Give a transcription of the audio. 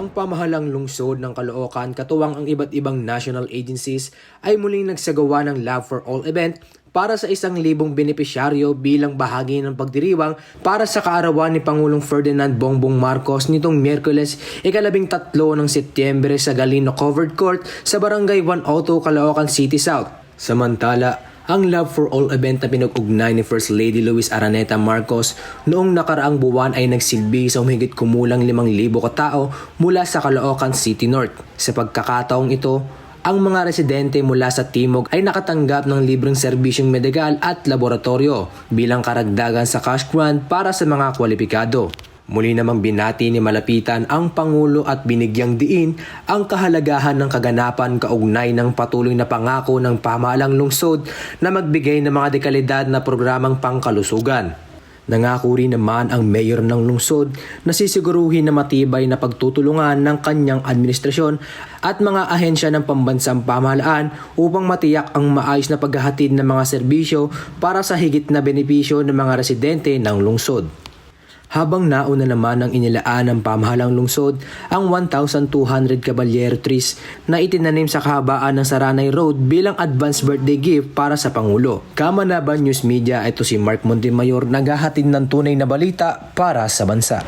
Ang pamahalang lungsod ng Caloocan katuwang ang iba't ibang national agencies ay muling nagsagawa ng Love for All event para sa 1,000 benepisyaryo bilang bahagi ng pagdiriwang para sa kaarawan ni Pangulong Ferdinand Bongbong Marcos nitong Miyerkules, 13 ng Setyembre sa Galino Covered Court sa Barangay 102, Caloocan City South. Samantala, ang Love for All event na pinag-ugnay ni First Lady Luis Araneta Marcos noong nakaraang buwan ay nagsilbi sa humigit kumulang 5,000 katao mula sa Caloocan City North. Sa pagkakataong ito, ang mga residente mula sa Timog ay nakatanggap ng libreng serbisyong medikal at laboratorio bilang karagdagan sa cash grant para sa mga kwalipikado. Muli namang binati ni Malapitan ang Pangulo at binigyang diin ang kahalagahan ng kaganapan kaugnay ng patuloy na pangako ng pamahalang lungsod na magbigay ng mga dekalidad na programang pangkalusugan. Nangako rin naman ang mayor ng lungsod na sisiguruhin na matibay na pagtutulungan ng kanyang administrasyon at mga ahensya ng pambansang pamahalaan upang matiyak ang maayos na paghahatid ng mga serbisyo para sa higit na benepisyo ng mga residente ng lungsod. Habang nauna naman ang inilaan ng pamahalang lungsod ang 1,200 Caballero trees na itinanim sa kahabaan ng Saranay Road bilang advance birthday gift para sa Pangulo. Kamanaban News Media, ito si Mark Montemayor, naghahatid ng tunay na balita para sa bansa.